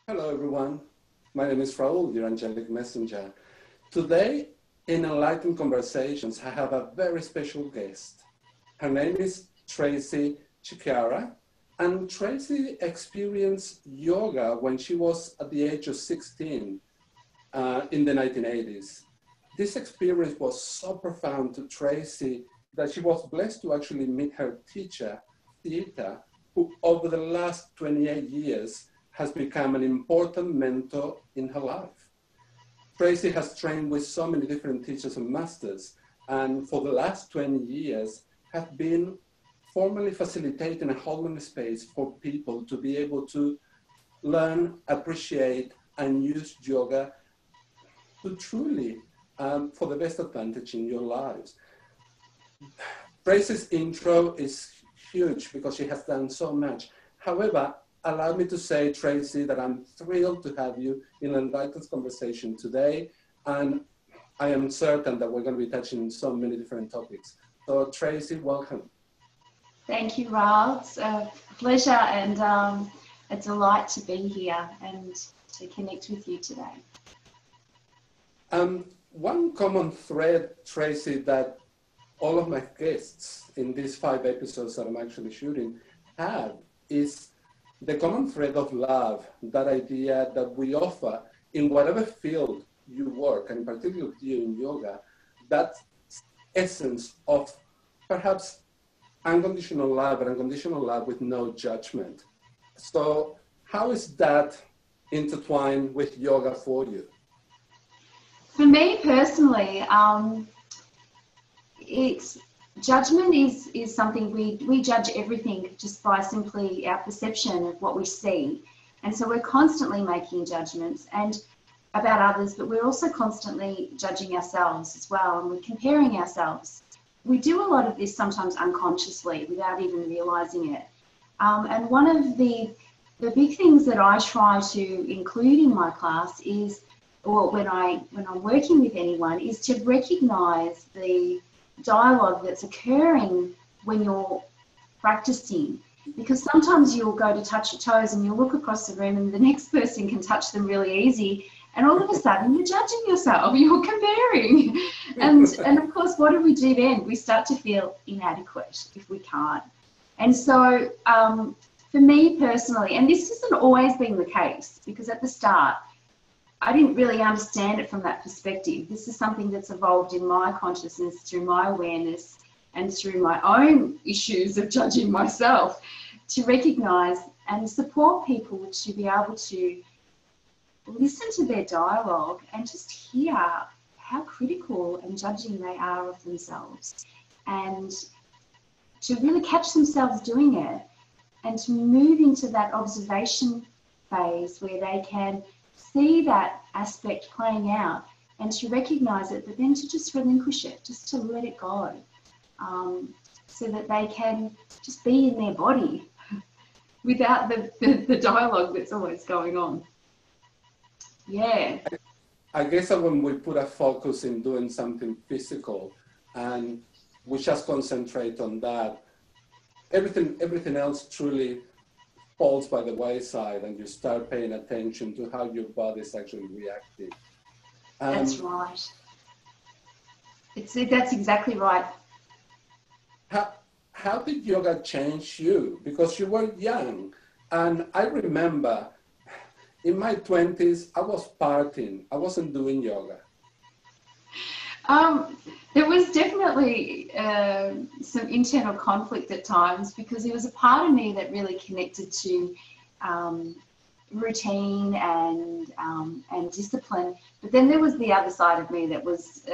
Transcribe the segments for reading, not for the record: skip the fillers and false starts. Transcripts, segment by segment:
Hello, everyone. My name is Raul, your angelic messenger. Today, in Enlightened Conversations, I have a very special guest. Her name is Tracey Cerchiara, and Tracey experienced yoga when she was at the age of 16 in the 1980s. This experience was so profound to Tracey that she was blessed to actually meet her teacher, Seeta, who over the last 28 years has become an important mentor in her life. Tracey has trained with so many different teachers and masters, and for the last 20 years have been formally facilitating a holding space for people to be able to learn, appreciate, and use yoga to truly, for the best advantage in your lives. Tracey's intro is huge because she has done so much. However, allow me to say, Tracey, that I'm thrilled to have you in an Enlightened conversation today. And I am certain that we're going to be touching so many different topics. So Tracey, welcome. Thank you, Raul. It's a pleasure and a delight to be here and to connect with you today. One common thread, Tracey, that all of my guests in these 5 episodes that I'm actually shooting have is the common thread of love, that idea that we offer in whatever field you work, and in particular here in yoga, that essence of perhaps unconditional love, and unconditional love with no judgment. So how is that intertwined with yoga for you? For me personally, judgment is something we judge everything just by simply our perception of what we see. And so we're constantly making judgments and about others, but we're also constantly judging ourselves as well, and we're comparing ourselves. We do a lot of this sometimes unconsciously without even realizing it. And one of the big things that I try to include in my class is, or when I'm working with anyone, is to recognize the dialogue that's occurring when you're practicing, because sometimes you'll go to touch your toes and you'll look across the room and the next person can touch them really easy, and all of a sudden you're judging yourself, you're comparing, and of course, what do we do then? We start to feel inadequate if we can't. And so for me personally, and this hasn't always been the case, because at the start I didn't really understand it from that perspective. This is something that's evolved in my consciousness through my awareness and through my own issues of judging myself, to recognize and support people to be able to listen to their dialogue and just hear how critical and judging they are of themselves, and to really catch themselves doing it, and to move into that observation phase where they can see that aspect playing out and to recognize it, but then to just relinquish it, just to let it go, so that they can just be in their body without the dialogue that's always going on. Yeah. I guess that when we put a focus in doing something physical and we just concentrate on that, everything else truly falls by the wayside, and you start paying attention to how your body is actually reacting. That's right. That's exactly right. How did yoga change you? Because you were young, and I remember in my 20s, I was partying. I wasn't doing yoga. There was definitely some internal conflict at times, because there was a part of me that really connected to routine and discipline. But then there was the other side of me that was,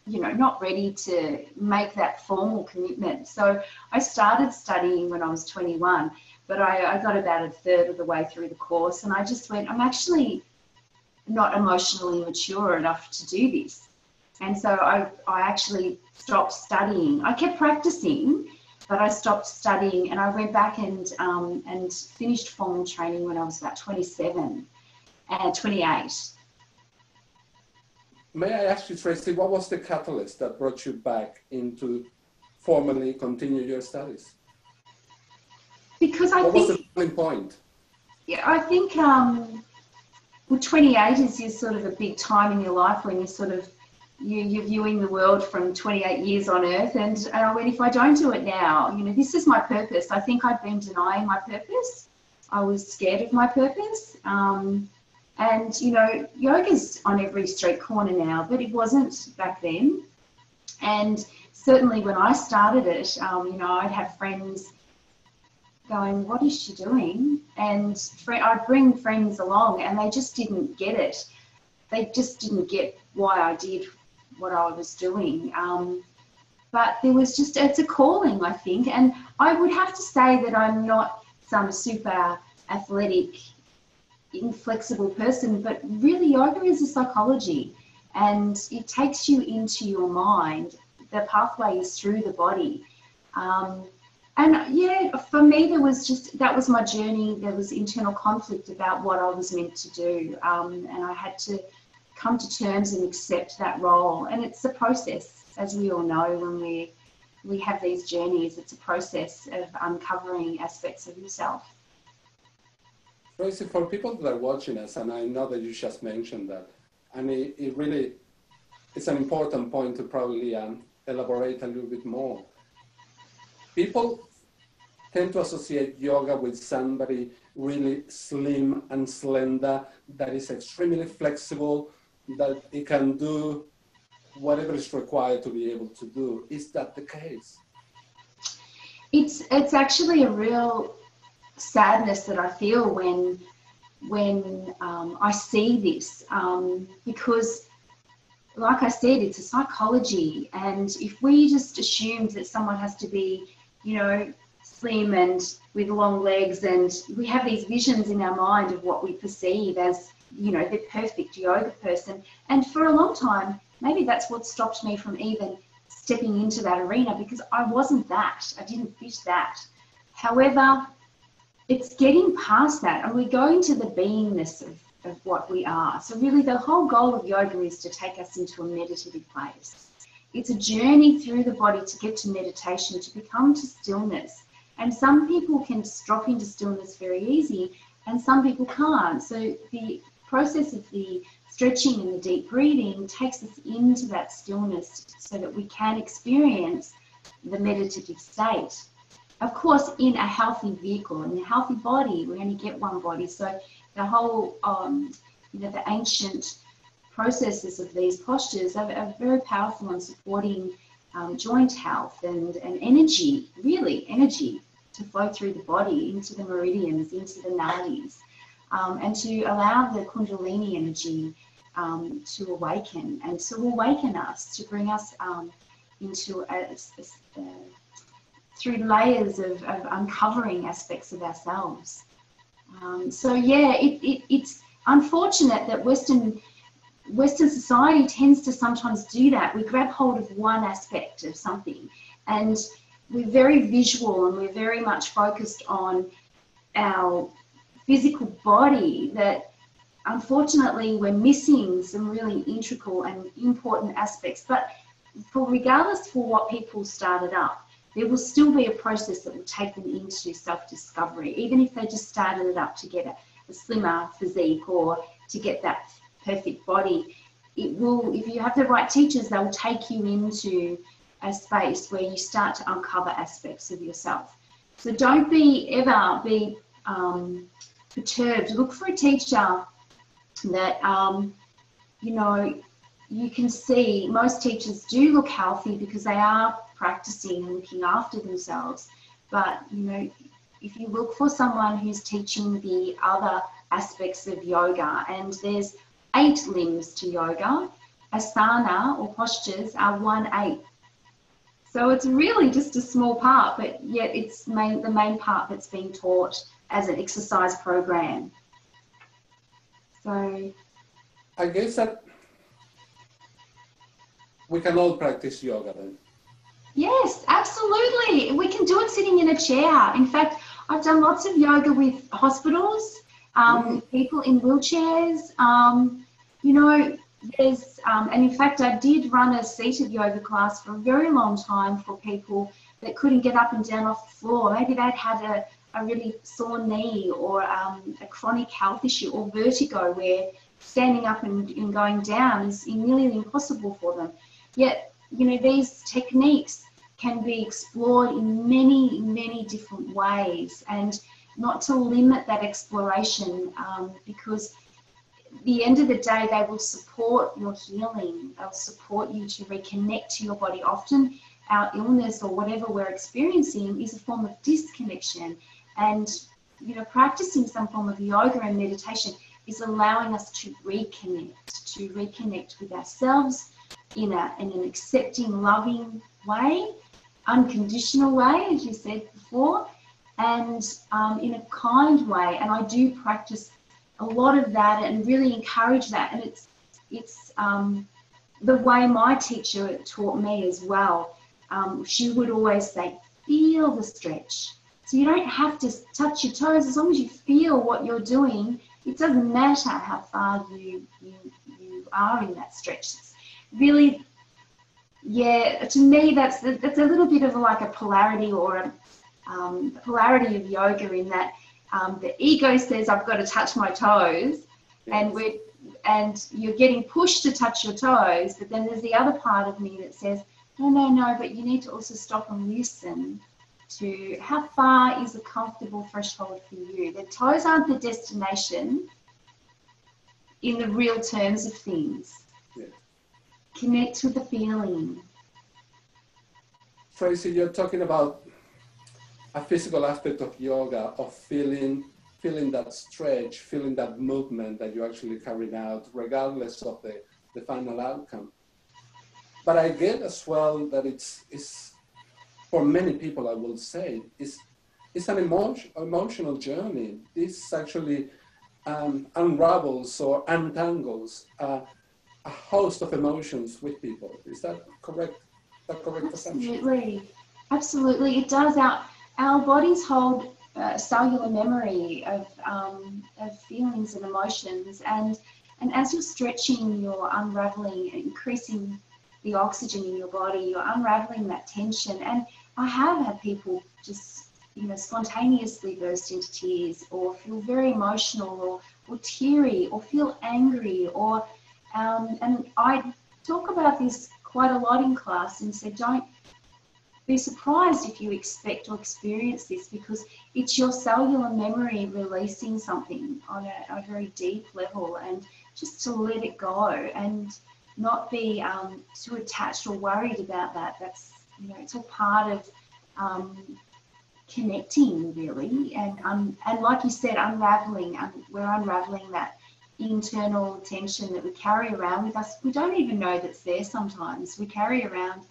not ready to make that formal commitment. So I started studying when I was 21, but I got about a third of the way through the course, and I just went, I'm actually not emotionally mature enough to do this. And so I actually stopped studying. I kept practicing, but I stopped studying, and I went back and finished formal training when I was about 27 and 28. May I ask you, Tracey, what was the catalyst that brought you back into formally continue your studies? Because I think... What was the point? Yeah, I think Well, 28 is sort of a big time in your life when you're viewing the world from 28 years on earth, and I went, if I don't do it now, this is my purpose. I think I've been denying my purpose. I was scared of my purpose. And, yoga's on every street corner now, but it wasn't back then. And certainly when I started it, I'd have friends going, what is she doing? And I'd bring friends along and they just didn't get it. They just didn't get why I did what I was doing. But there was it's a calling, I think. And I would have to say that I'm not some super athletic, inflexible person, but really yoga is a psychology, and it takes you into your mind. The pathway is through the body. And yeah, for me, that was my journey. There was internal conflict about what I was meant to do. And I had to come to terms and accept that role. And it's a process, as we all know, when we have these journeys, it's a process of uncovering aspects of yourself. Tracey, for people that are watching us, and I know that you just mentioned that, and it really, it's an important point to probably elaborate a little bit more. People tend to associate yoga with somebody really slim and slender, that is extremely flexible, that it can do whatever is required to be able to do. Is that the case? It's actually a real sadness that I feel when I see this, because like I said, it's a psychology, and if we just assume that someone has to be, slim and with long legs, and we have these visions in our mind of what we perceive as, the perfect yoga person, and for a long time, maybe that's what stopped me from even stepping into that arena, because I wasn't that, I didn't fit that. However, it's getting past that, and we're going to the beingness of what we are. So really the whole goal of yoga is to take us into a meditative place. It's a journey through the body to get to meditation, to become to stillness. And some people can drop into stillness very easy, and some people can't. So the process of the stretching and the deep breathing takes us into that stillness so that we can experience the meditative state. Of course, in a healthy vehicle, in a healthy body, we only get one body. So the whole, the ancient processes of these postures are very powerful in supporting joint health and energy, really energy to flow through the body into the meridians, into the nadis, and to allow the kundalini energy to awaken and to awaken us, to bring us into through layers of uncovering aspects of ourselves. So yeah, it's unfortunate that Western society tends to sometimes do that. We grab hold of one aspect of something, and we're very visual, and we're very much focused on our physical body, that unfortunately we're missing some really integral and important aspects. But regardless for what people started up, there will still be a process that will take them into self-discovery, even if they just started it up to get a slimmer physique or to get that perfect body. It will, if you have the right teachers, they'll take you into a space where you start to uncover aspects of yourself. So don't ever be perturbed. Look for a teacher that, you can see. Most teachers do look healthy because they are practicing and looking after themselves. But, if you look for someone who's teaching the other aspects of yoga, and there's 8 limbs to yoga, asana or postures are 1/8. So it's really just a small part, but yet it's the main part that's being taught as an exercise program. So I guess that we can all practice yoga then. yes, absolutely. We can do it sitting in a chair. In fact, I've done lots of yoga with hospitals, people in wheelchairs. There's, and in fact, I did run a seated yoga class for a very long time for people that couldn't get up and down off the floor. Maybe they'd had a really sore knee or a chronic health issue or vertigo where standing up and going down is nearly impossible for them. Yet, you know, these techniques can be explored in many, many different ways, and not to limit that exploration, because at the end of the day, they will support your healing. They'll support you to reconnect to your body. Often our illness or whatever we're experiencing is a form of disconnection, and, you know, practicing some form of yoga and meditation is allowing us to reconnect with ourselves in an accepting, loving way, unconditional way, as you said before, and in a kind way. And I do practice a lot of that and really encourage that. And it's the way my teacher taught me as well. She would always say, feel the stretch. So you don't have to touch your toes. As long as you feel what you're doing, it doesn't matter how far you are in that stretch. It's really, yeah, to me, that's a little bit of like a polarity, or a polarity of yoga, in that the ego says, I've got to touch my toes, and you're getting pushed to touch your toes, but then there's the other part of me that says, no, but you need to also stop and listen to how far is a comfortable threshold for you. The toes aren't the destination in the real terms of things. Yeah. Connect with the feeling. Tracey, you're talking about a physical aspect of yoga, of feeling that stretch, feeling that movement that you're actually carrying out, regardless of the final outcome. But I get as well that it's for many people, I will say, it's an emotional journey. This actually unravels or untangles a host of emotions with people. Is that correct? Assumption? Absolutely. It does. Our bodies hold cellular memory of feelings and emotions, and as you're stretching, you're unraveling, increasing the oxygen in your body, you're unraveling that tension. And I have had people just, you know, spontaneously burst into tears, or feel very emotional, or teary, or feel angry, or and I talk about this quite a lot in class, and say, don't be surprised if you expect or experience this, because it's your cellular memory releasing something on a very deep level, and just to let it go and not be too attached or worried about that. That's, you know, it's all part of connecting, really, and like you said, unraveling. We're unraveling that internal tension that we carry around with us. We don't even know that's there sometimes. We carry around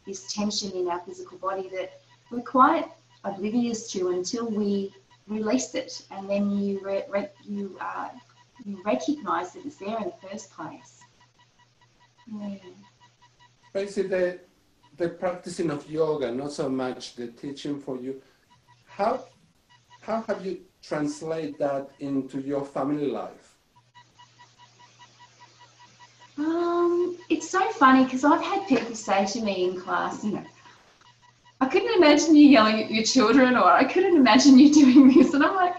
this tension in our physical body that we're quite oblivious to until we release it, and then you recognize that it's there in the first place. Yeah. Basically, the practicing of yoga, not so much the teaching for you. How have you translate that into your family life? It's so funny, because I've had people say to me in class, you know, I couldn't imagine you yelling at your children, or I couldn't imagine you doing this. And I'm like,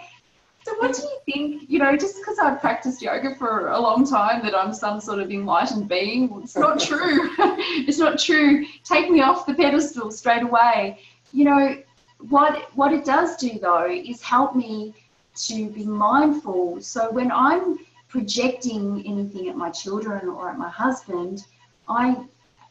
so what do you think, you know, just because I've practiced yoga for a long time, that I'm some sort of enlightened being? Well, it's not true. It's not true. Take me off the pedestal straight away. You know, what it does do, though, is help me to be mindful. So when I'm projecting anything at my children or at my husband, I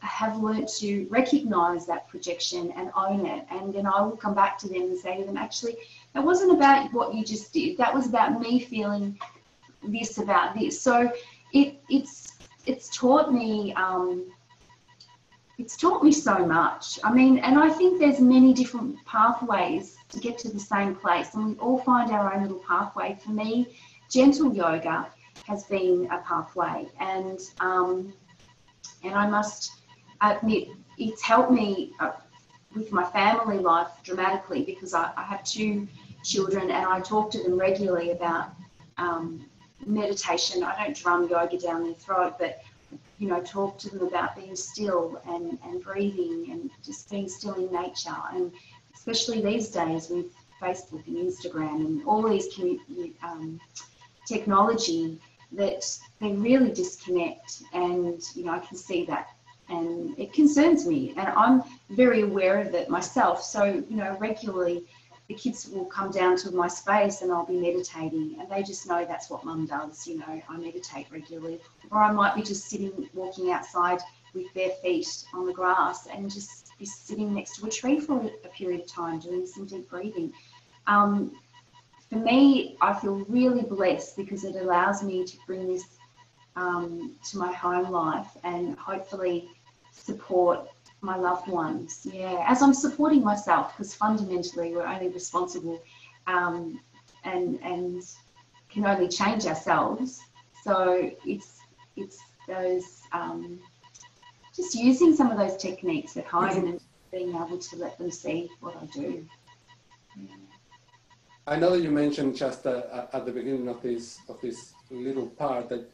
have learnt to recognize that projection and own it, and then I will come back to them and say to them, actually, that wasn't about what you just did, that was about me feeling this about this. So it's taught me so much. I mean, and I think there's many different pathways to get to the same place, and we all find our own little pathway. For me, gentle yoga has been a pathway, and I must admit, it's helped me with my family life dramatically, because I have 2 children, and I talk to them regularly about meditation. I don't drum yoga down their throat, but, you know, talk to them about being still and breathing and just being still in nature. And especially these days with Facebook and Instagram and all these technology, that they really disconnect, and I can see that, and it concerns me, and I'm very aware of it myself. So regularly the kids will come down to my space and I'll be meditating, and they just know that's what mum does. I meditate regularly, or I might be just walking outside with bare feet on the grass and just be sitting next to a tree for a period of time doing some deep breathing. For me, I feel really blessed because it allows me to bring this to my home life and hopefully support my loved ones. Yeah, as I'm supporting myself, because fundamentally we're only responsible and can only change ourselves. So it's those just using some of those techniques at home and being able to let them see what I do. Yeah. I know that you mentioned just at the beginning of this little part that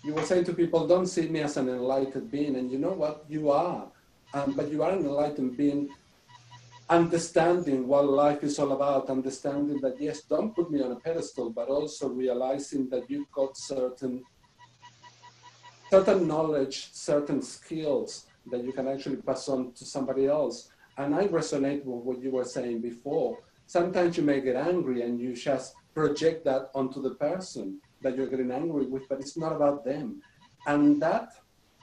you were saying to people, don't see me as an enlightened being, and you know what, you are, but you are an enlightened being, understanding what life is all about, understanding that yes, don't put me on a pedestal, but also realizing that you've got certain knowledge, certain skills that you can actually pass on to somebody else. And I resonate with what you were saying before. Sometimes you may get angry and you just project that onto the person that you're getting angry with, but it's not about them. And that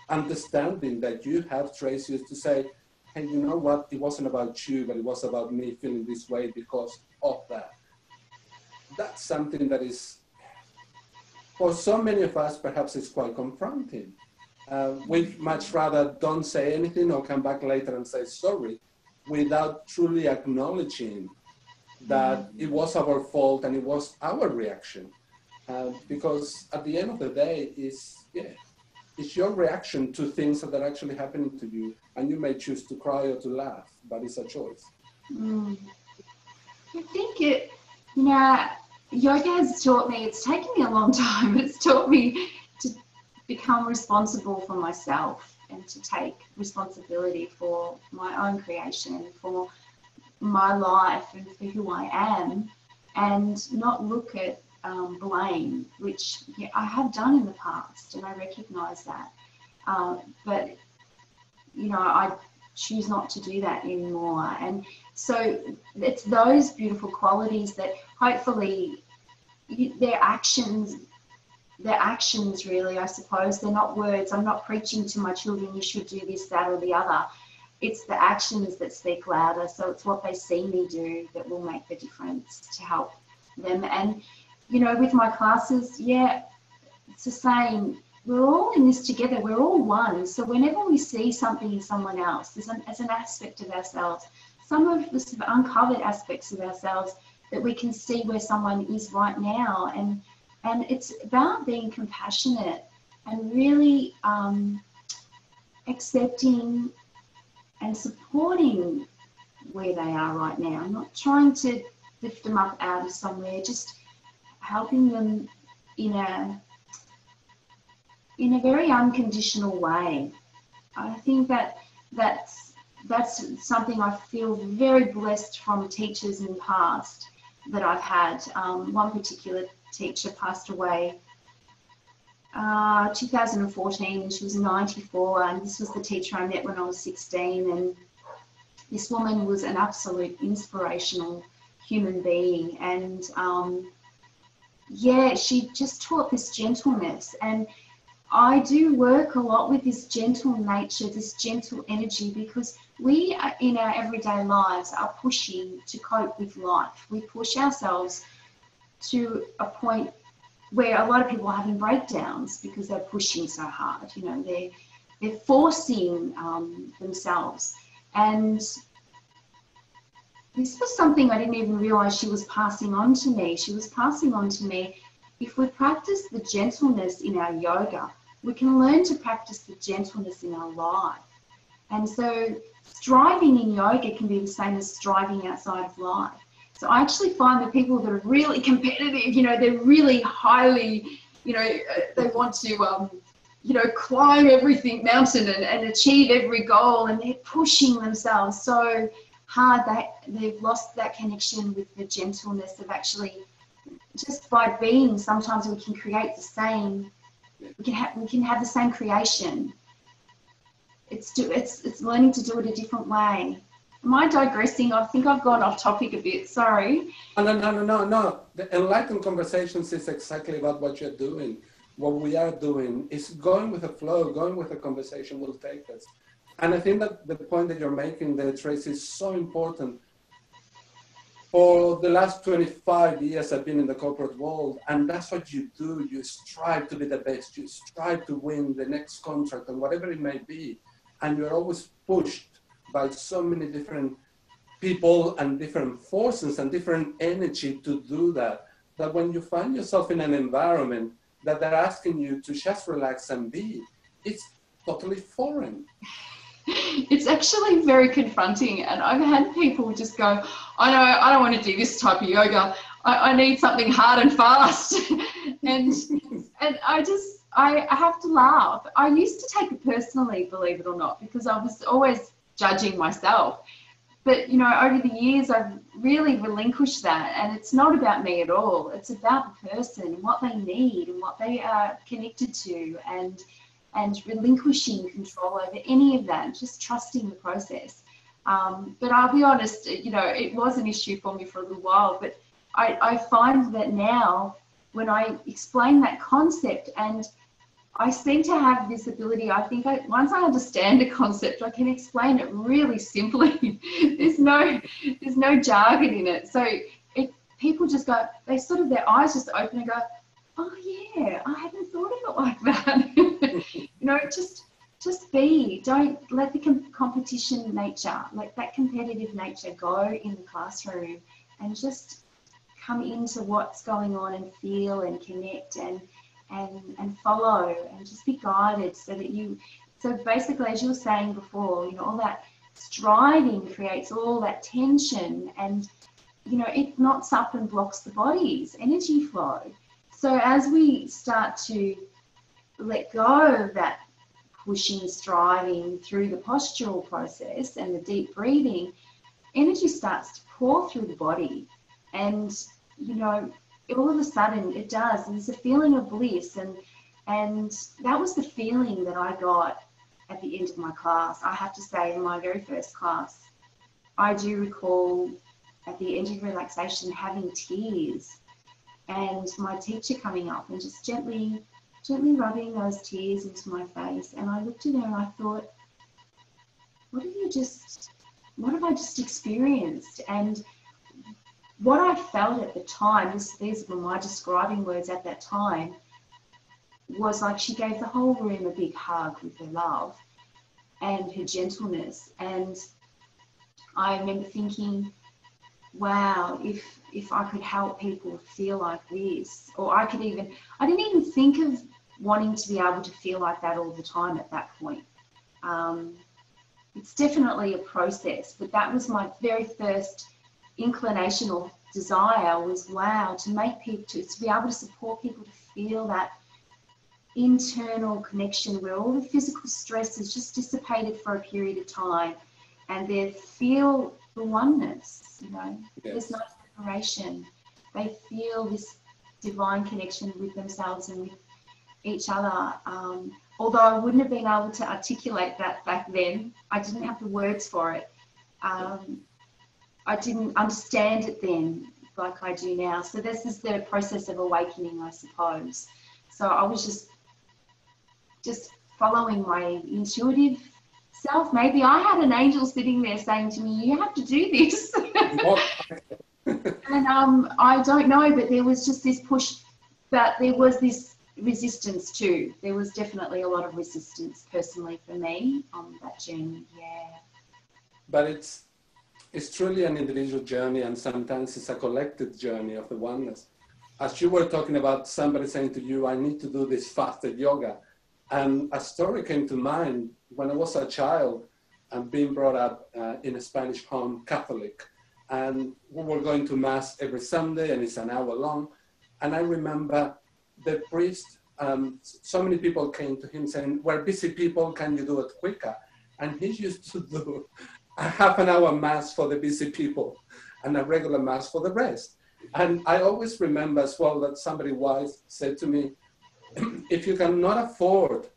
understanding that you have, Tracey, is to say, hey, you know what? It wasn't about you, but it was about me feeling this way because of that. That's something that is, for so many of us, perhaps it's quite confronting. We'd much rather don't say anything or come back later and say sorry without truly acknowledging that it was our fault and it was our reaction. Because at the end of the day, it's your reaction to things that are actually happening to you, and you may choose to cry or to laugh, but it's a choice. I think yoga has taught me, it's taken me a long time, but it's taught me to become responsible for myself and to take responsibility for my own creation, for my life and for who I am, and not look at blame, which I have done in the past, and I recognize that. But I choose not to do that anymore. And so it's those beautiful qualities that hopefully their actions really, I suppose, they're not words. I'm not preaching to my children, you should do this, that, or the other. It's the actions that speak louder. So it's what they see me do that will make the difference to help them. And, with my classes, it's the same. We're all in this together. We're all one. So whenever we see something in someone else, as an aspect of ourselves, some of the sort of uncovered aspects of ourselves that we can see where someone is right now. And it's about being compassionate and really accepting and supporting where they are right now, not trying to lift them up out of somewhere, just helping them in a very unconditional way. I think that's something I feel very blessed from teachers in the past that I've had. One particular teacher passed away 2014, and she was 94, and this was the teacher I met when I was 16, and this woman was an absolute inspirational human being, and she just taught this gentleness, and I do work a lot with this gentle nature, this gentle energy, because we in our everyday lives are pushing to cope with life. We push ourselves to a point where a lot of people are having breakdowns because they're pushing so hard. They're forcing themselves. And this was something I didn't even realize she was passing on to me. She was passing on to me, if we practice the gentleness in our yoga, we can learn to practice the gentleness in our life. And so striving in yoga can be the same as striving outside of life. So I actually find that people that are really competitive, they're really highly, they want to, climb everything mountain and achieve every goal, and they're pushing themselves so hard, they've lost that connection with the gentleness of actually, just by being, sometimes we can create the same, we can have the same creation. It's learning to do it a different way. Am I digressing? I think I've gone off topic a bit, sorry. No. The Enlightened Conversations is exactly about what you're doing. What we are doing is going with the flow, going with the conversation will take us. And I think that the point that you're making there, Tracey, is so important. For the last 25 years, I've been in the corporate world, and that's what you do. You strive to be the best. You strive to win the next contract and whatever it may be. And you're always pushed by so many different people and different forces and different energy to do that, that when you find yourself in an environment that they're asking you to just relax and be, it's totally foreign. It's actually very confronting, and I've had people just go, I know, I don't want to do this type of yoga. I need something hard and fast. and I have to laugh. I used to take it personally, believe it or not, because I was always judging myself. But, you know, over the years, I've really relinquished that, and it's not about me at all. It's about the person and what they need and what they are connected to, and relinquishing control over any of that, just trusting the process. But I'll be honest, you know, it was an issue for me for a little while, but I find that now when I explain that concept, and I seem to have this ability, I think once I understand a concept, I can explain it really simply. There's no jargon in it. So people just go, they sort of, their eyes just open and go, oh yeah, I hadn't thought of it like that. You know, just be, don't let the competition nature, like that competitive nature, go in the classroom, and just come into what's going on and feel and connect and follow and just be guided, so basically, as you were saying before, you know, all that striving creates all that tension, and, you know, it knots up and blocks the body's energy flow. So as we start to let go of that pushing, striving through the postural process and the deep breathing, energy starts to pour through the body. And, you know, all of a sudden it does. There's a feeling of bliss. And that was the feeling that I got at the end of my class. I have to say, in my very first class, I do recall at the end of relaxation having tears, and my teacher coming up and just gently rubbing those tears into my face. And I looked at her and I thought, what have I just experienced? And what I felt at the time, these were my describing words at that time, was like she gave the whole room a big hug with her love and her gentleness. And I remember thinking, wow, if I could help people feel like this, or I didn't even think of wanting to be able to feel like that all the time at that point. It's definitely a process, but that was my very first inclination or desire, was, wow, to make people, to be able to support people to feel that internal connection where all the physical stress is just dissipated for a period of time, and they feel the oneness, you know. Yes. There's no separation. They feel this divine connection with themselves and with each other. Although I wouldn't have been able to articulate that back then. I didn't have the words for it. I didn't understand it then like I do now. So this is the process of awakening, I suppose. So I was just following my intuitive self. Maybe I had an angel sitting there saying to me, you have to do this. And I don't know, but there was just this push, but there was this resistance too. There was definitely a lot of resistance personally for me on that journey, yeah. But it's truly an individual journey, and sometimes it's a collective journey of the oneness. As you were talking about somebody saying to you, I need to do this fasted yoga. And a story came to mind when I was a child and being brought up in a Spanish home, Catholic. And we were going to Mass every Sunday, and it's an hour long. And I remember the priest, so many people came to him saying, we're busy people, can you do it quicker? And he used to do a half an hour mass for the busy people and a regular mass for the rest. And I always remember as well that somebody wise said to me, if you cannot afford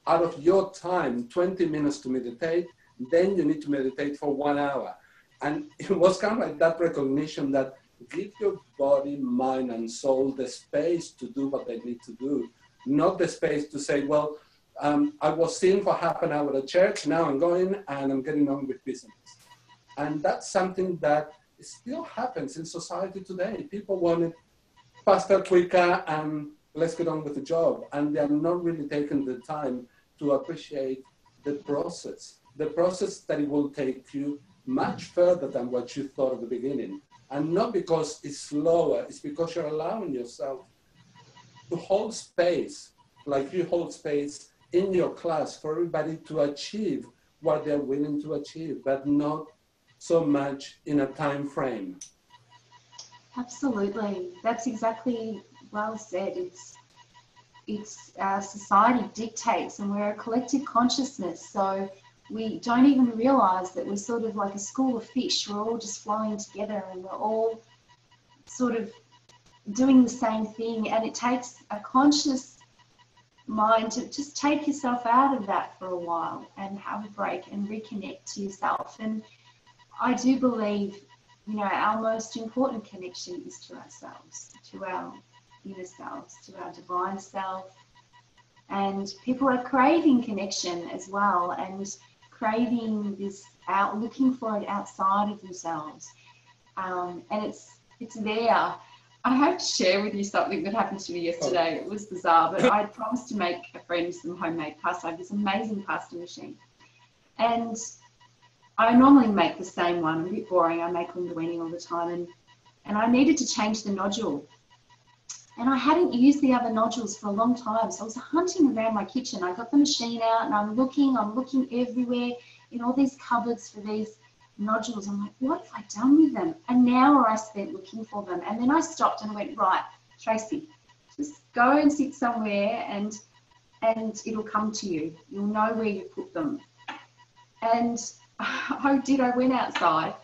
out of your time 20 minutes to meditate, then you need to meditate for 1 hour. And it was kind of like that recognition that give your body, mind, and soul the space to do what they need to do, not the space to say, well, I was sitting for half an hour at church, now I'm going and I'm getting on with business. And that's something that still happens in society today. People want it faster, quicker, and let's get on with the job. And they're not really taking the time to appreciate the process that it will take you much further than what you thought at the beginning. And not because it's slower, it's because you're allowing yourself to hold space, like you hold space in your class for everybody to achieve what they're willing to achieve, but not so much in a time frame. Absolutely. That's exactly well said. It's society dictates, and we're a collective consciousness. So we don't even realize that we're sort of like a school of fish. We're all just flowing together and we're all sort of doing the same thing. And it takes a conscious mind to just take yourself out of that for a while and have a break and reconnect to yourself. And I do believe, you know, our most important connection is to ourselves, to our inner selves, to our divine self. And people are craving connection as well, and craving this out, looking for it outside of themselves. And it's there. I have to share with you something that happened to me yesterday. It was bizarre, but I promised to make a friend some homemade pasta. I have this amazing pasta machine. And I normally make the same one. I'm a bit boring. I make linguine all the time. And I needed to change the nodule. And I hadn't used the other nodules for a long time. So I was hunting around my kitchen. I got the machine out and I'm looking everywhere in all these cupboards for these nodules. I'm like, what have I done with them? An hour I spent looking for them. And then I stopped and I went, right, Tracey, just go and sit somewhere and it'll come to you. You'll know where you put them. And I did. I went outside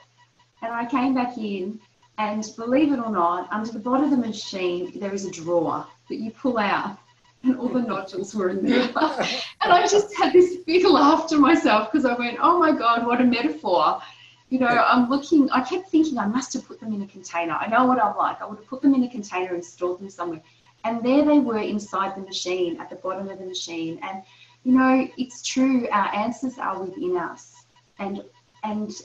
and I came back in. And believe it or not, under the bottom of the machine, there is a drawer that you pull out and all the nodules were in there. And I just had this big laugh to myself because I went, oh my God, what a metaphor. You know, I kept thinking I must have put them in a container. I know what I'm like. I would have put them in a container and stored them somewhere. And there they were inside the machine, at the bottom of the machine. And, you know, it's true, our answers are within us and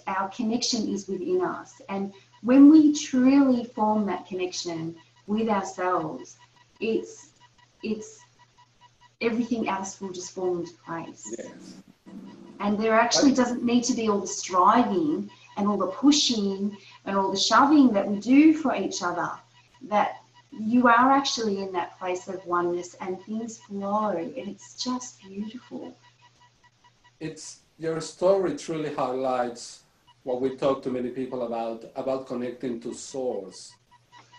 our connection is within us. And when we truly form that connection with ourselves, it's everything else will just fall into place. Yes. And there actually doesn't need to be all the striving and all the pushing and all the shoving that we do for each other. That you are actually in that place of oneness and things flow, and it's just beautiful. Your story truly highlights what we talk to many people about connecting to source.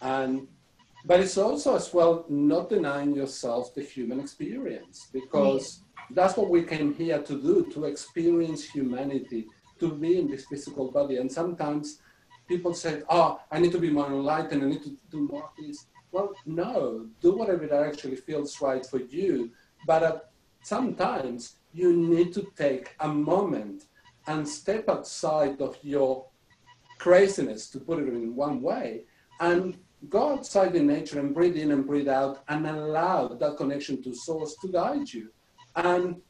But it's also as well not denying yourself the human experience, because that's what we came here to do, to experience humanity, to be in this physical body. And sometimes people say, oh, I need to be more enlightened, I need to do more of this. Well, no, do whatever that actually feels right for you. But sometimes you need to take a moment and step outside of your craziness, to put it in one way, and go outside in nature and breathe in and breathe out and allow that connection to source to guide you. And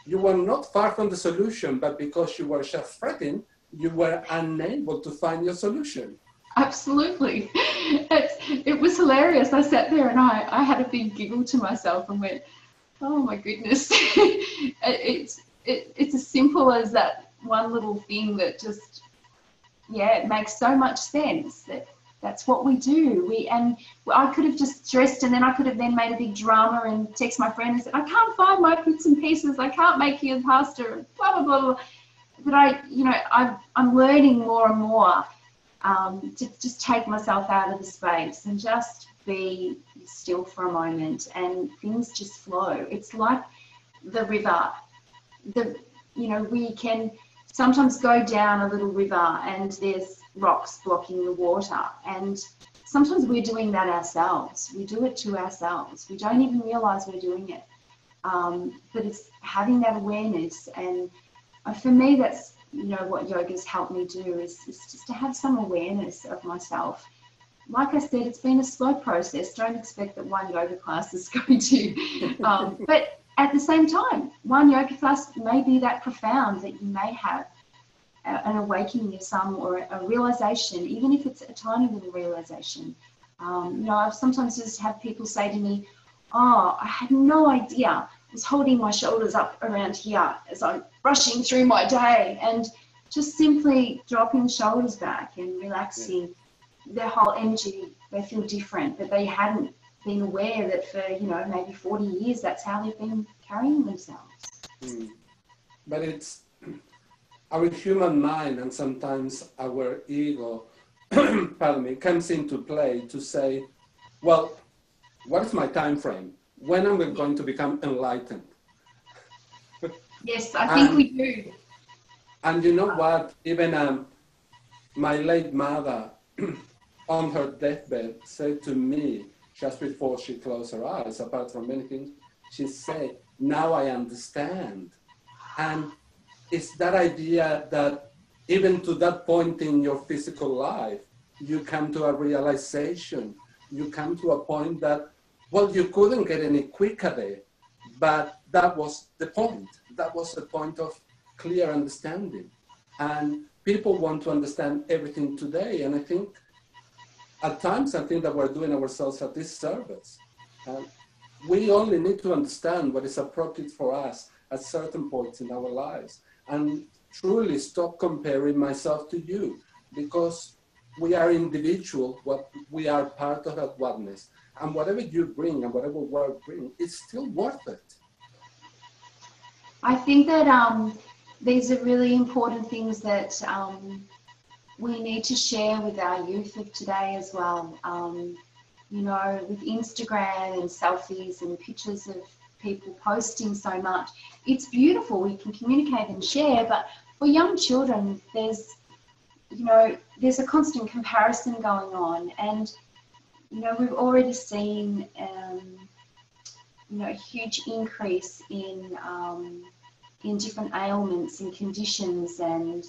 you were not far from the solution, but because you were just fretting, you were unable to find your solution. Absolutely. It was hilarious. I sat there and I had a big giggle to myself and went, oh my goodness. It's as simple as that one little thing that just, it makes so much sense. That's what we do. And I could have just stressed, and then I could have then made a big drama and text my friend and said, I can't find my bits and pieces. I can't make you a pasta, blah, blah, blah, blah. But I'm learning more and more to just take myself out of the space and just be still for a moment, and things just flow. It's like the river. We can sometimes go down a little river and there's rocks blocking the water, and sometimes we're doing that ourselves. We do it to ourselves. We don't even realize we're doing it. But it's having that awareness, and for me, that's, you know, what yoga's helped me do is just to have some awareness of myself. Like I said, it's been a slow process. Don't expect that one yoga class is going to, but at the same time, one yoga class may be that profound that you may have an awakening of some, or a realization, even if it's a tiny little realization. You know, I've sometimes just have people say to me, oh, I had no idea. I was holding my shoulders up around here as I'm rushing through my day, and just simply dropping the shoulders back and relaxing. Their whole energy, they feel different, but they hadn't been aware that for, you know, maybe 40 years, that's how they've been carrying themselves. But it's our human mind, and sometimes our ego, pardon me, comes into play to say, well, what is my time frame? When am I going to become enlightened? Yes, I think we do. And you know what? Even my late mother, on her deathbed, said to me, just before she closed her eyes, apart from many things, she said, now I understand. And it's that idea that even to that point in your physical life, you come to a realization, you come to a point that, well, you couldn't get any quicker there, but that was the point. That was the point of clear understanding. And people want to understand everything today. And I think at times, I think that we're doing ourselves a disservice. We only need to understand what is appropriate for us at certain points in our lives, and truly stop comparing myself to you, because we are individual, we are part of that oneness. And whatever you bring and whatever work brings, it's still worth it. I think that these are really important things that we need to share with our youth of today as well. You know, with Instagram and selfies and pictures of people posting so much, it's beautiful, we can communicate and share, but for young children, there's, you know, there's a constant comparison going on. And, you know, we've already seen, you know, a huge increase in different ailments and conditions. And,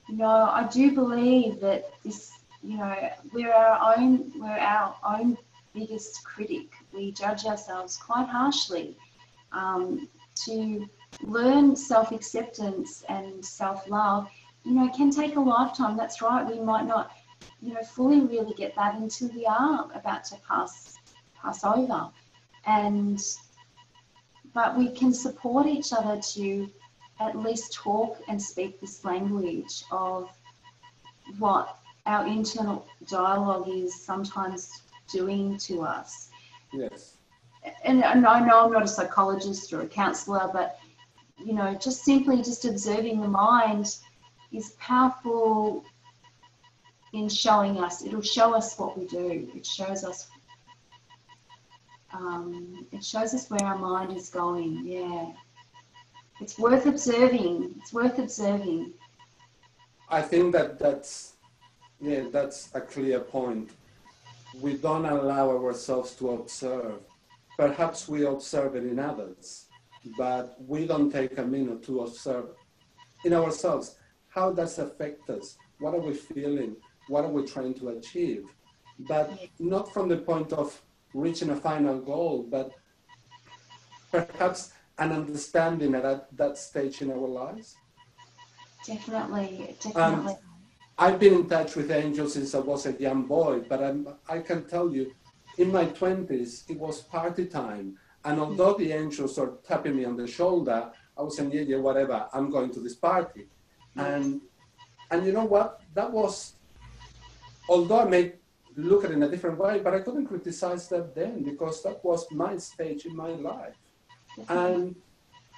you know, I do believe that this, you know, we're our own biggest critic. We judge ourselves quite harshly. To learn self-acceptance and self-love, you know, can take a lifetime. That's right. We might not, you know, fully really get that until we are about to pass over. But we can support each other to at least talk and speak this language of what our internal dialogue is sometimes doing to us. Yes. And I know I'm not a psychologist or a counsellor, but, you know, just simply just observing the mind is powerful in showing us. It'll show us what we do. It shows us where our mind is going. Yeah. It's worth observing. It's worth observing. I think that's a clear point. We don't allow ourselves to observe. Perhaps we observe it in others, but we don't take a minute to observe in ourselves. How does it affect us? What are we feeling? What are we trying to achieve? But not from the point of reaching a final goal, but perhaps an understanding at that stage in our lives. Definitely. I've been in touch with angels since I was a young boy, but I can tell you, in my 20s, it was party time. And although the angels are tapping me on the shoulder, I was saying, yeah, whatever, I'm going to this party. And you know what? That was, although I may look at it in a different way, but I couldn't criticize that then, because that was my stage in my life. And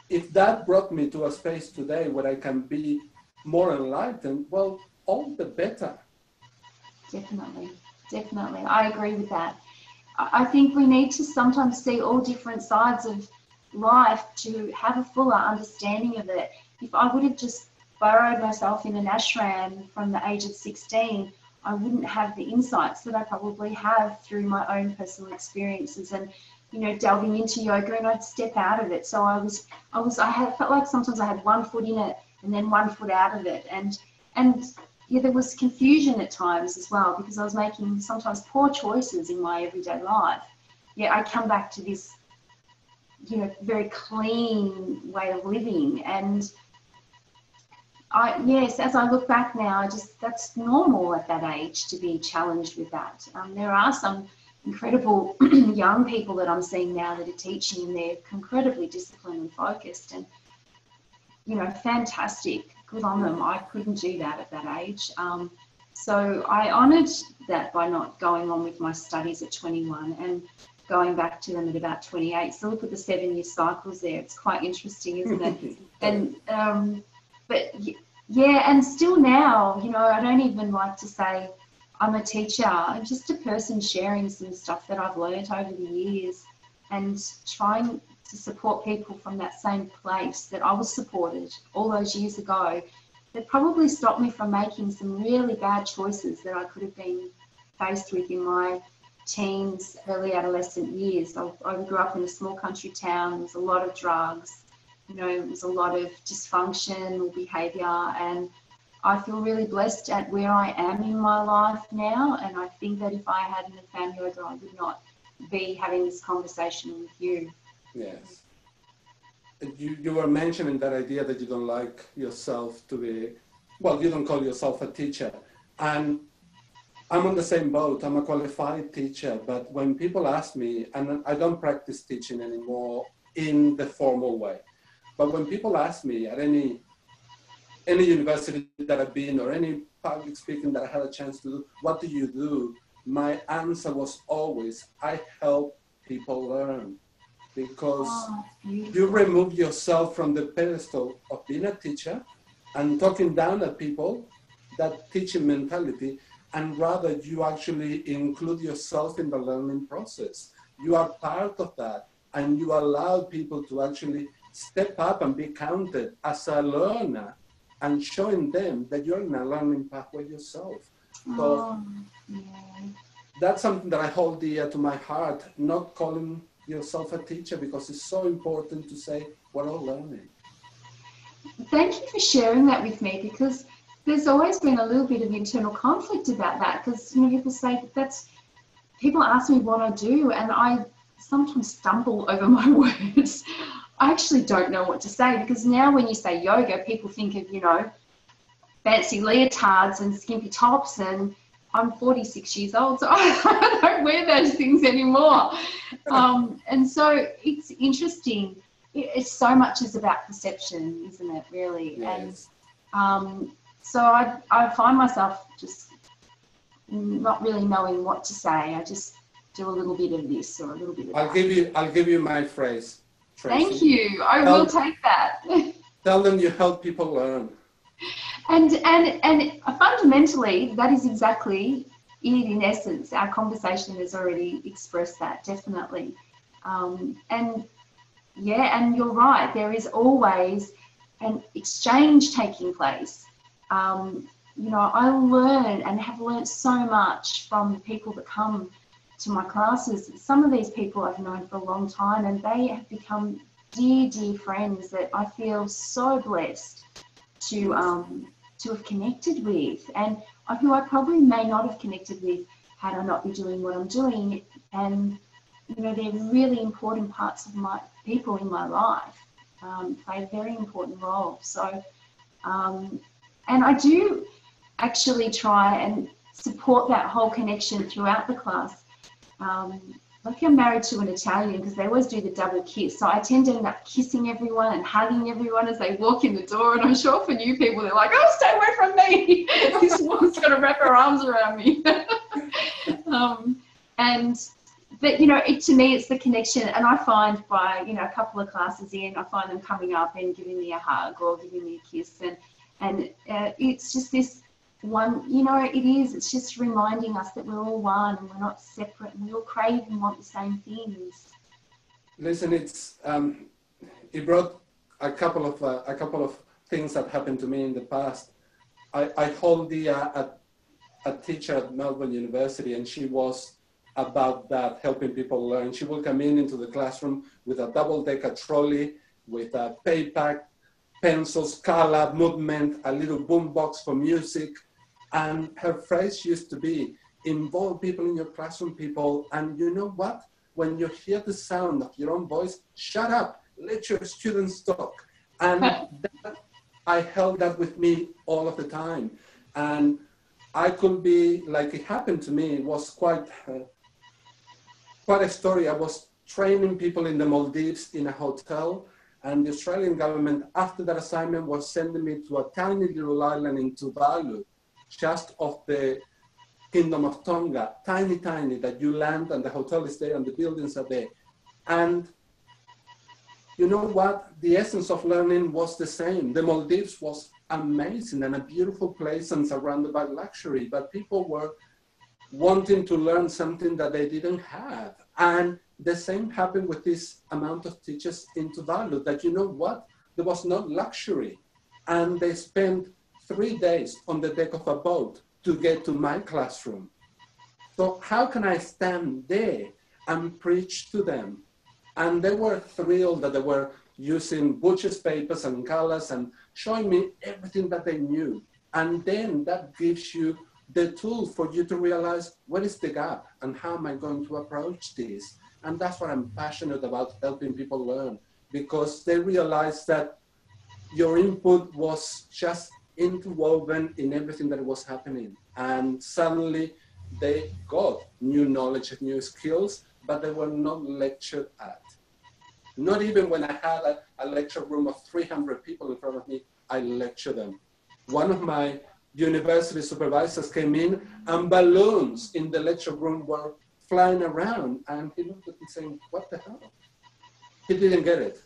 if that brought me to a space today where I can be more enlightened, well, all the better. Definitely. I agree with that. I think we need to sometimes see all different sides of life to have a fuller understanding of it. If I would have just burrowed myself in an ashram from the age of 16, I wouldn't have the insights that I probably have through my own personal experiences and, you know, delving into yoga, and I'd step out of it. So felt like sometimes I had one foot in it and then one foot out of it. And yeah, there was confusion at times as well, because I was making sometimes poor choices in my everyday life. Yeah, I come back to this, you know, very clean way of living. And yes, as I look back now, that's normal at that age to be challenged with that. There are some incredible young people that I'm seeing now that are teaching, and they're incredibly disciplined and focused, and, you know, fantastic. Good on them. I couldn't do that at that age. So I honoured that by not going on with my studies at 21 and going back to them at about 28. So look at the 7-year cycles there. It's quite interesting, isn't it? And but yeah, and still now, you know, I don't even like to say I'm a teacher. I'm just a person sharing some stuff that I've learned over the years and trying to support people from that same place that I was supported all those years ago, that probably stopped me from making some really bad choices that I could have been faced with in my teens, early adolescent years. I grew up in a small country town. There was a lot of drugs, you know, there was a lot of dysfunctional behaviour, and I feel really blessed at where I am in my life now. And I think that if I hadn't have found yoga, I would not be having this conversation with you. Yes. You were mentioning that idea that you don't like yourself to be, well, you don't call yourself a teacher. And I'm on the same boat. I'm a qualified teacher, but when people ask me, and I don't practice teaching anymore in the formal way, but when people ask me at any university that I've been or any public speaking that I had a chance to do, what do you do? My answer was always, I help people learn. Because you remove yourself from the pedestal of being a teacher and talking down at people, that teaching mentality, and rather you actually include yourself in the learning process. You are part of that, and you allow people to actually step up and be counted as a learner, and showing them that you're in a learning pathway yourself. So that's something that I hold dear to my heart, not calling yourself a teacher, because it's so important to say we're all learning. Thank you for sharing that with me, because there's always been a little bit of internal conflict about that, because, you know, people say people ask me what I do, and I sometimes stumble over my words. I actually don't know what to say, because now when you say yoga, people think of, you know, fancy leotards and skimpy tops, and I'm 46 years old, so I don't wear those things anymore. And so it's interesting. It's so much is about perception, isn't it, really? Yes. And so I find myself just not really knowing what to say. I just do a little bit of this or a little bit of that. I'll give you my phrase, Tracey. Thank you. I will take that. Tell them you help people learn. And fundamentally, that is exactly it in essence. Our conversation has already expressed that, definitely. And yeah, and you're right, there is always an exchange taking place. You know, I learn and have learned so much from the people that come to my classes. Some of these people I've known for a long time, and they have become dear, dear friends that I feel so blessed to have connected with, and who I probably may not have connected with had I not been doing what I'm doing. And, you know, they're really important parts of my people in my life, play a very important role. So, and I do actually try and support that whole connection throughout the class. Like I'm married to an Italian, because they always do the double kiss. So I tend to end up kissing everyone and hugging everyone as they walk in the door. And I'm sure for new people, they're like, oh, stay away from me. This woman's going to wrap her arms around me. But, you know, to me, it's the connection. And I find by, you know, a couple of classes in, I find them coming up and giving me a hug or giving me a kiss. And it's just this one, you know, it's just reminding us that we're all one and we're not separate, and we all crave and want the same things. Listen, it brought a couple of things that happened to me in the past. I hold a teacher at Melbourne University, and she was about that, helping people learn. She will come into the classroom with a double-decker trolley, with a paper, pencils, color, movement, a little boombox for music. And her phrase used to be, involve people in your classroom, people. And you know what? When you hear the sound of your own voice, shut up, let your students talk. And I held that with me all of the time. And I could be, like it happened to me, it was quite a story. I was training people in the Maldives in a hotel, and the Australian government, after that assignment, was sending me to a tiny little island in Tuvalu, just off the Kingdom of Tonga, tiny, that you land and the hotel is there and the buildings are there. And you know what? The essence of learning was the same. The Maldives was amazing and a beautiful place and surrounded by luxury, but people were wanting to learn something that they didn't have. And the same happened with this amount of teachers in Tuvalu, that you know what? There was no luxury. And they spent 3 days on the deck of a boat to get to my classroom. So how can I stand there and preach to them? And they were thrilled that they were using butcher's papers and colors and showing me everything that they knew. And then that gives you the tool for you to realize what is the gap and how am I going to approach this? And that's what I'm passionate about, helping people learn, because they realize that your input was just interwoven in everything that was happening. And suddenly they got new knowledge and new skills, but they were not lectured at. Not even when I had a lecture room of 300 people in front of me, I lectured them. One of my university supervisors came in and balloons in the lecture room were flying around, and he looked at me saying, what the hell? He didn't get it.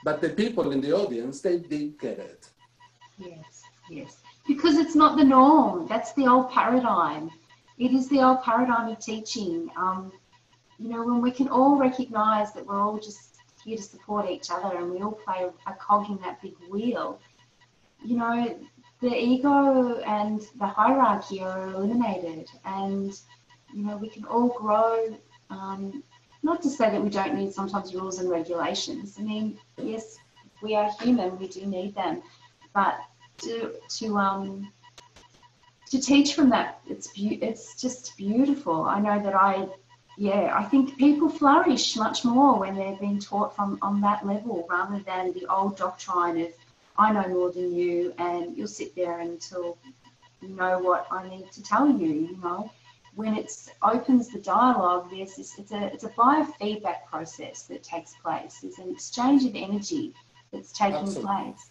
But the people in the audience, they did get it. Yes, yes. Because it's not the norm. That's the old paradigm. It is the old paradigm of teaching. You know, when we can all recognize that we're all just here to support each other and we all play a cog in that big wheel, you know, the ego and the hierarchy are eliminated, and, you know, we can all grow. Not to say that we don't need sometimes rules and regulations. I mean, yes, we are human, we do need them, but to teach from that, it's just beautiful. I know that I think people flourish much more when they're being taught from on that level, rather than the old doctrine of I know more than you and you'll sit there until you know what I need to tell you, you know. When it opens the dialogue, it's a biofeedback process that takes place. There's an exchange of energy that's taking place.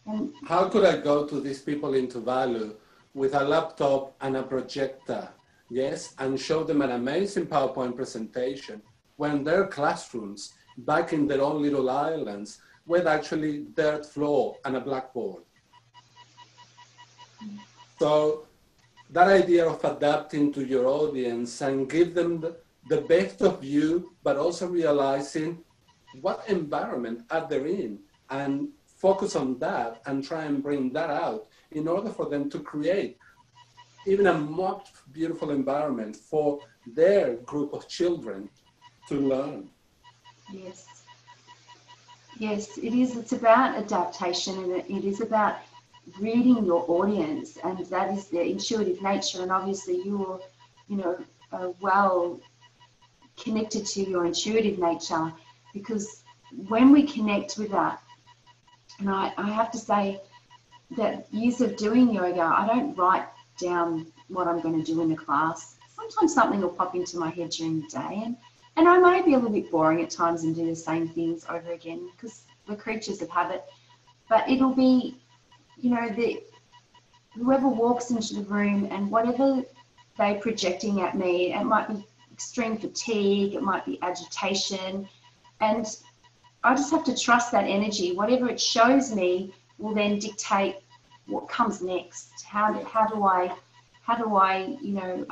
And how could I go to these people in Tuvalu with a laptop and a projector, yes, and show them an amazing PowerPoint presentation when their classrooms back in their own little islands with actually dirt floor and a blackboard? So that idea of adapting to your audience and give them the best of you, but also realizing what environment are they in, and focus on that and try and bring that out in order for them to create even a more beautiful environment for their group of children to learn. yes. Yes, it is. It's about adaptation, and it is about reading your audience, and that is the intuitive nature. And obviously you're, you know, well connected to your intuitive nature, because when we connect with that, and I have to say that years of doing yoga, I don't write down what I'm going to do in the class. Sometimes something will pop into my head during the day, and I may be a little bit boring at times and do the same things over again, because we're creatures of habit. But it'll be, you know, whoever walks into the room and whatever they're projecting at me, it might be extreme fatigue, it might be agitation, and I just have to trust that energy. Whatever it shows me will then dictate what comes next. How do I, you know,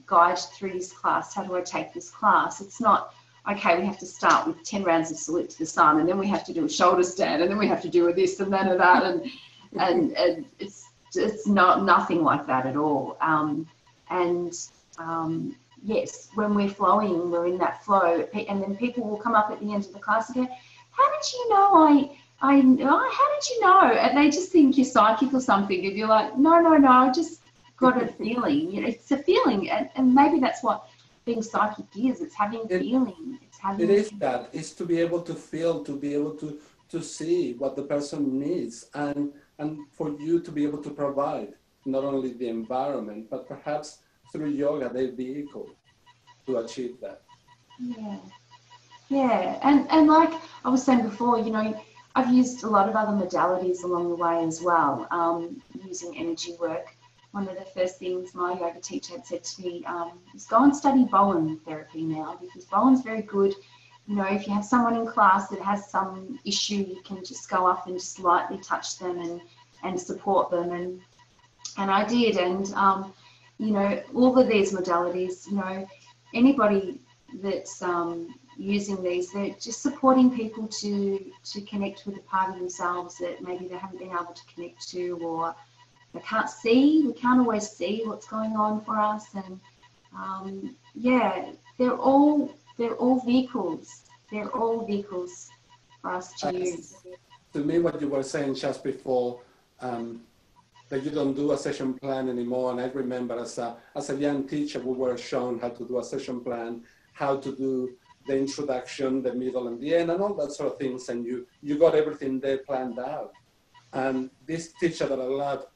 guide through this class? How do I take this class? It's not, okay, we have to start with 10 rounds of salute to the sun, and then we have to do a shoulder stand, and then we have to do a this and then a that, and it's not nothing like that at all. Yes, when we're flowing, we're in that flow, and then people will come up at the end of the class and go, how did you know how did you know? And they just think you're psychic or something, and you're like, no, I just got a feeling. You know, it's a feeling, and maybe that's what being psychic is. It's having feeling. It is that. It's to be able to feel, to be able to see what the person needs, and for you to be able to provide not only the environment, but perhaps through yoga, the vehicle to achieve that. Yeah, and like I was saying before, you know, I've used a lot of other modalities along the way as well, using energy work. One of the first things my yoga teacher had said to me is go and study Bowen therapy now, because Bowen's very good. You know, if you have someone in class that has some issue, you can just go up and just lightly touch them and support them. And I did, and you know, all of these modalities, you know, anybody that's using these, they're just supporting people to connect with a part of themselves that maybe they haven't been able to connect to, or they can't see. We can't always see what's going on for us, and yeah, they're all vehicles. They're all vehicles for us to use. To me, what you were saying just before, that you don't do a session plan anymore. And I remember as a young teacher, we were shown how to do a session plan, how to do the introduction, the middle, and the end, and all that sort of things. And you got everything there planned out. And this teacher that I love,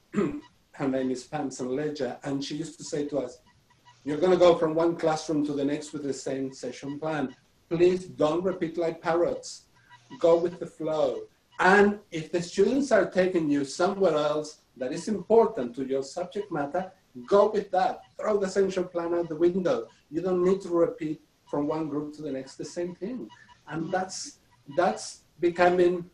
her name is Pam Sanleja, and she used to say to us, you're going to go from one classroom to the next with the same session plan. Please don't repeat like parrots. Go with the flow. And if the students are taking you somewhere else that is important to your subject matter, go with that. Throw the session plan out the window. You don't need to repeat from one group to the next the same thing. And that's becoming,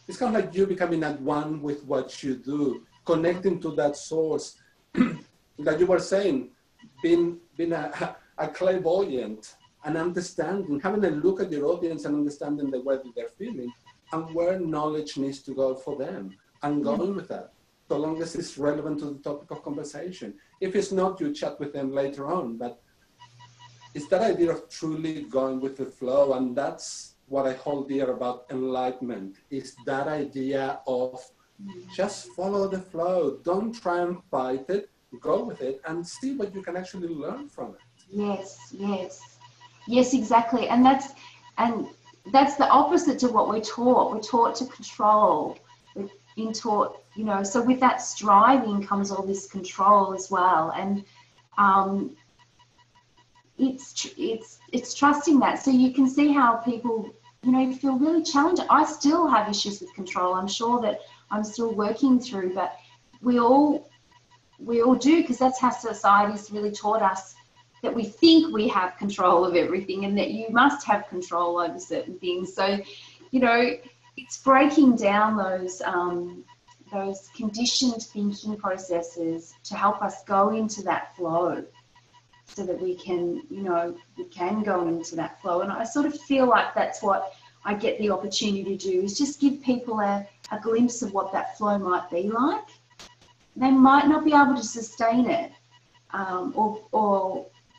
it's kind of like you becoming at one with what you do, connecting to that source. Like you were saying, being a clairvoyant and understanding, having a look at your audience and understanding the way that they're feeling and where knowledge needs to go for them, and going with that, so long as it's relevant to the topic of conversation. If it's not, you chat with them later on, but it's that idea of truly going with the flow, and that's what I hold dear about enlightenment, is that idea of just follow the flow. Don't try and fight it, go with it and see what you can actually learn from it. Yes, exactly. And that's the opposite to what we're taught. We're taught to control. We've been taught, you know, so with that striving comes all this control as well. And it's trusting that. So you can see how people, you know, feel really challenged. I still have issues with control. I'm sure that I'm still working through, but we all do, because that's how society's really taught us, that we think we have control of everything and that you must have control over certain things. So, you know, it's breaking down those conditioned thinking processes to help us go into that flow, so that we can, you know, go into that flow. And I sort of feel like that's what I get the opportunity to do, is just give people a glimpse of what that flow might be like. They might not be able to sustain it,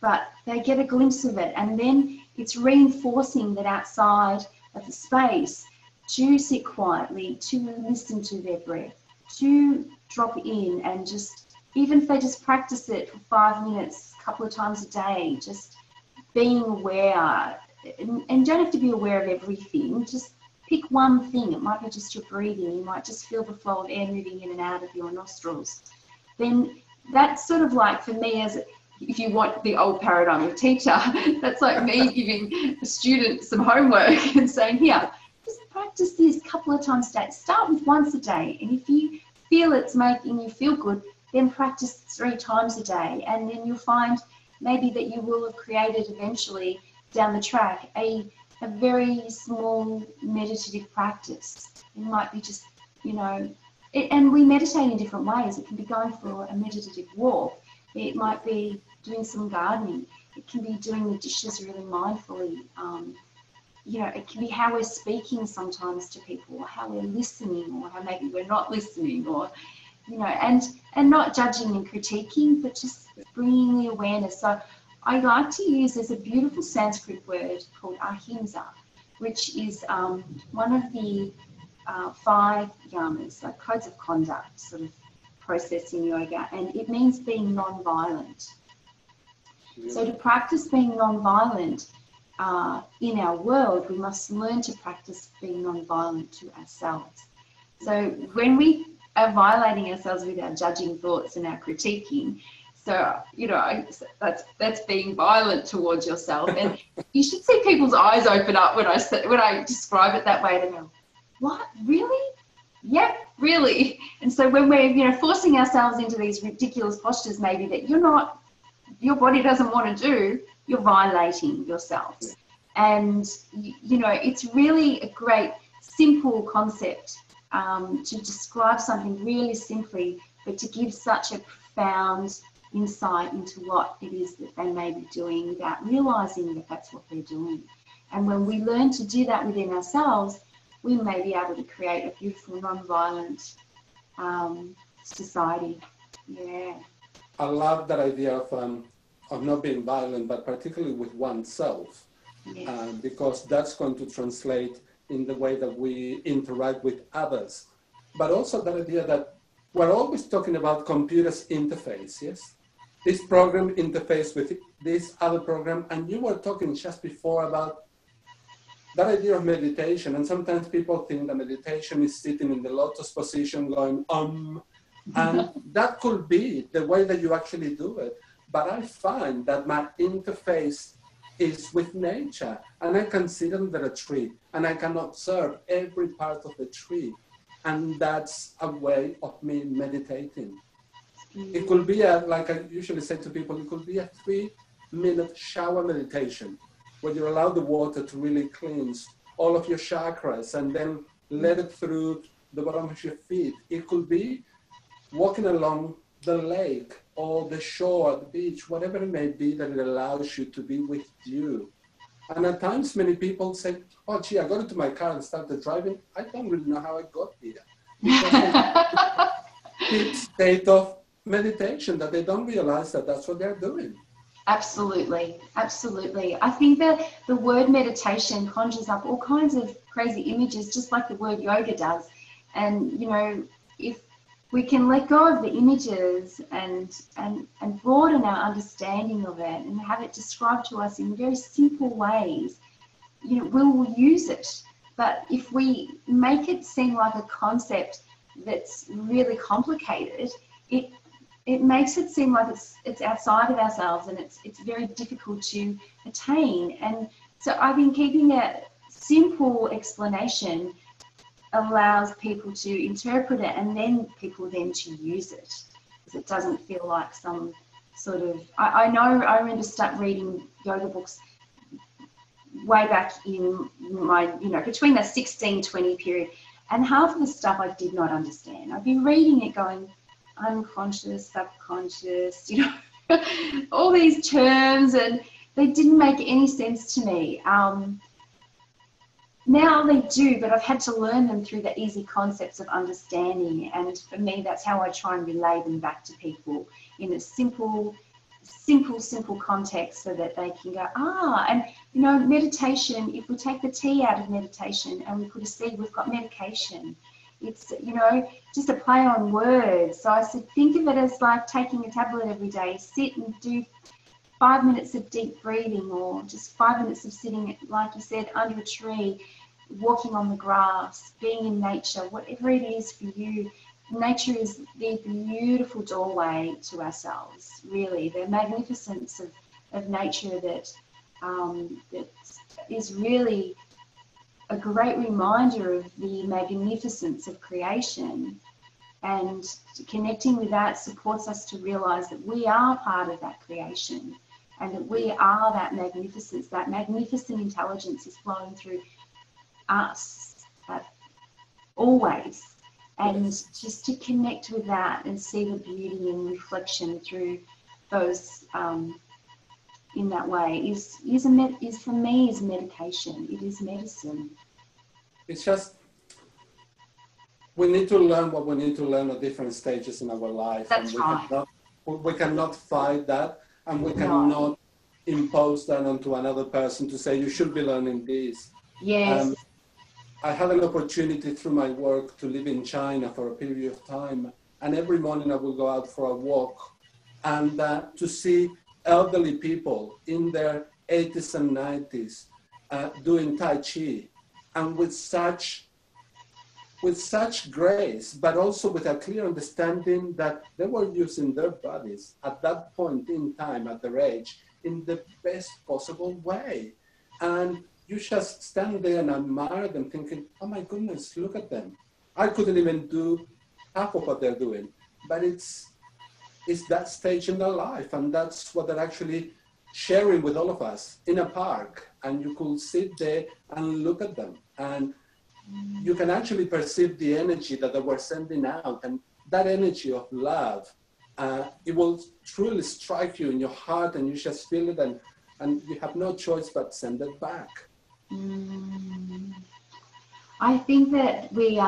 but they get a glimpse of it, and then it's reinforcing that outside of the space to sit quietly, to listen to their breath, to drop in, and just, even if they just practice it for 5 minutes, a couple of times a day, just being aware, and don't have to be aware of everything, just pick one thing. It might be just your breathing. You might just feel the flow of air moving in and out of your nostrils. Then that's sort of like, for me, as if you want the old paradigm of teacher, that's like me giving a student some homework and saying, here, just practice this a couple of times a day. Start with once a day. And if you feel it's making you feel good, then practice 3 times a day. And then you'll find maybe that you will have created eventually down the track a very small meditative practice. It might be just, you know, and we meditate in different ways. It can be going for a meditative walk. It might be doing some gardening. It can be doing the dishes really mindfully. You know, it can be how we're speaking sometimes to people, or how we're listening, or how maybe we're not listening, or, you know, and not judging and critiquing, but just bringing the awareness. So I like to use, there's a beautiful Sanskrit word called ahimsa, which is one of the 5 yamas, like codes of conduct sort of process in yoga, and it means being non-violent. Yeah. So to practice being non-violent in our world, we must learn to practice being non-violent to ourselves. So when we are violating ourselves with our judging thoughts and our critiquing, so, you know, that's being violent towards yourself. And you should see people's eyes open up when I describe it that way. They go, what, really? Yep, really. And so when we're, you know, forcing ourselves into these ridiculous postures maybe that your body doesn't want to do, you're violating yourself. And, you know, it's really a great, simple concept to describe something really simply, but to give such a profound insight into what it is that they may be doing without realizing that that's what they're doing. And when we learn to do that within ourselves, we may be able to create a beautiful, non-violent society. Yeah. I love that idea of not being violent, but particularly with oneself, yes. Because that's going to translate in the way that we interact with others. But also that idea that we're always talking about computers interface, yes? This program interface with this other program, and you were talking just before about that idea of meditation, and sometimes people think that meditation is sitting in the lotus position going, and that could be the way that you actually do it. But I find that my interface is with nature, and I can sit under a tree, and I can observe every part of the tree, and that's a way of me meditating. It could be, like I usually say to people, it could be a 3-minute shower meditation, where you allow the water to really cleanse all of your chakras and then let it through the bottom of your feet. It could be walking along the lake or the shore, the beach, whatever it may be, that it allows you to be with you. And at times many people say, oh gee, I got into my car and started driving. I don't really know how I got here. Because deep state of meditation, that they don't realize that that's what they're doing. Absolutely, absolutely. I think that the word meditation conjures up all kinds of crazy images, just like the word yoga does. And, you know, if we can let go of the images and broaden our understanding of it and have it described to us in very simple ways, you know, we'll use it. But if we make it seem like a concept that's really complicated, it makes it seem like it's outside of ourselves, and it's very difficult to attain. And so I think keeping a simple explanation allows people to interpret it, and then people then to use it, because it doesn't feel like some sort of, I remember start reading yoga books way back in my, you know, between the 16-20 period, and half of the stuff I did not understand. I'd be reading it going, unconscious, subconscious, you know, all these terms, and they didn't make any sense to me. Now they do, but I've had to learn them through the easy concepts of understanding, and for me that's how I try and relay them back to people in a simple context, so that they can go, and you know, meditation, if we take the T out of meditation and we put a C, we've got medication. It's, you know, just a play on words. So I said, think of it as like taking a tablet every day, sit and do 5 minutes of deep breathing, or just 5 minutes of sitting, like you said, under a tree, walking on the grass, being in nature, whatever it is for you. Nature is the beautiful doorway to ourselves, really. The magnificence of nature that is really a great reminder of the magnificence of creation, and connecting with that supports us to realize that we are part of that creation, and that we are that magnificence. That magnificent intelligence is flowing through us always, and just to connect with that and see the beauty and reflection through those in that way is for me is medication. It is medicine. It's just, we need to learn what we need to learn at different stages in our life. That's and right. We cannot fight that, and we cannot impose that onto another person to say, you should be learning this. Yes. I had an opportunity through my work to live in China for a period of time, and every morning I would go out for a walk, and to see elderly people in their 80s and 90s doing Tai Chi, and with such grace, but also with a clear understanding that they were using their bodies at that point in time, at their age, in the best possible way. And you just stand there and admire them thinking, oh my goodness, look at them. I couldn't even do half of what they're doing, but it's that stage in their life, and that's what they're actually sharing with all of us in a park. And you could sit there and look at them, and you can actually perceive the energy that they were sending out, and that energy of love, it will truly strike you in your heart, and you just feel it, and you have no choice but send it back. I think that we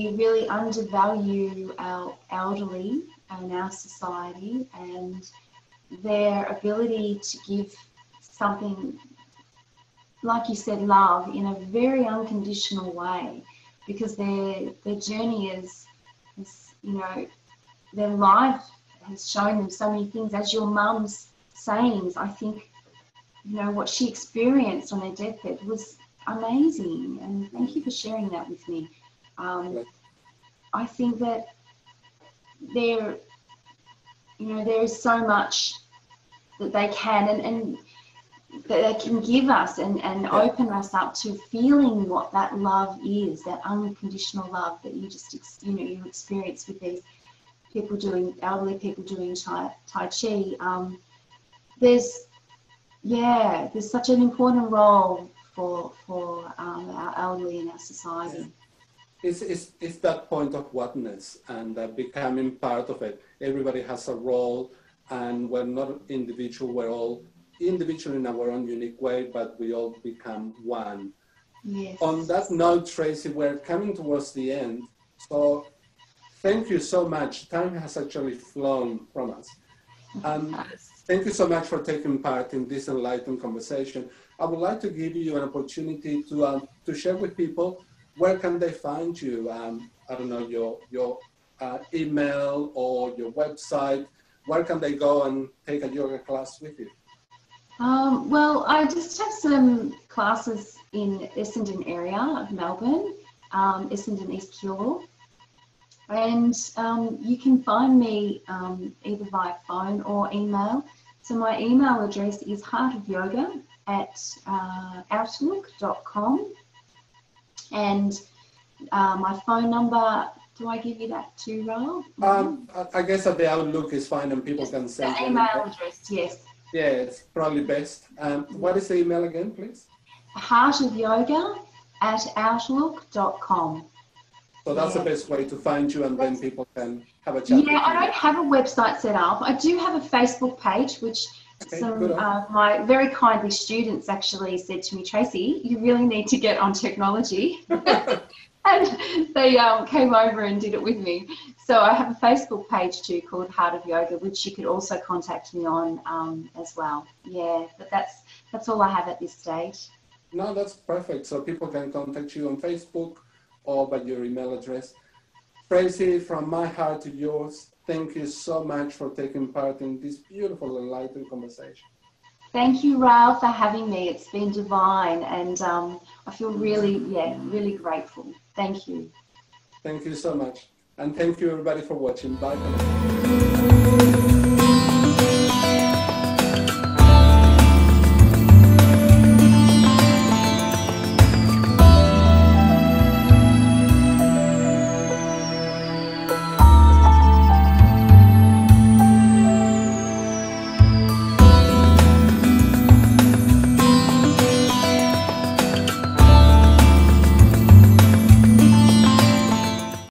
really undervalue our elderly in our society and their ability to give something, like you said, love in a very unconditional way, because their journey is, you know, their life has shown them so many things. As your mum's sayings, I think, you know, what she experienced on her deathbed was amazing, and thank you for sharing that with me. I think that there is so much that they can and that they can give us and open us up to feeling what that love is, that unconditional love that you just, you experience with these people elderly people doing Tai Chi. There's such an important role for our elderly in our society. It's that point of oneness and becoming part of it. Everybody has a role, and we're not individual. We're all individual in our own unique way, but we all become one. Yes. On that note, Tracey, we're coming towards the end. So thank you so much. Time has actually flown from us. Thank you so much for taking part in this enlightened conversation. I would like to give you an opportunity to share with people, where can they find you? I don't know, your email or your website. Where can they go and take a yoga class with you? Well, I just have some classes in Essendon area of Melbourne, Essendon East Kilroy. And you can find me either via phone or email. So my email address is heartofyoga@outlook.com. And my phone number, do I give you that too, Raul? I guess at the Outlook is fine, and people can send the email address, yes. Yeah, it's probably best. What is the email again, please? heartofyoga@outlook.com. So that's the best way to find you, and then people can have a chat with you. I don't have a website set up. I do have a Facebook page, which some my very kindly students actually said to me, Tracey, you really need to get on technology. And they came over and did it with me. So I have a Facebook page too called Heart of Yoga, which you could also contact me on as well. Yeah, but that's all I have at this stage. No, that's perfect. So people can contact you on Facebook or by your email address. Tracey, from my heart to yours, thank you so much for taking part in this beautiful enlightened conversation. Thank you, Raul, for having me. It's been divine, and I feel really grateful. Thank you. Thank you so much. And thank you, everybody, for watching. Bye for now.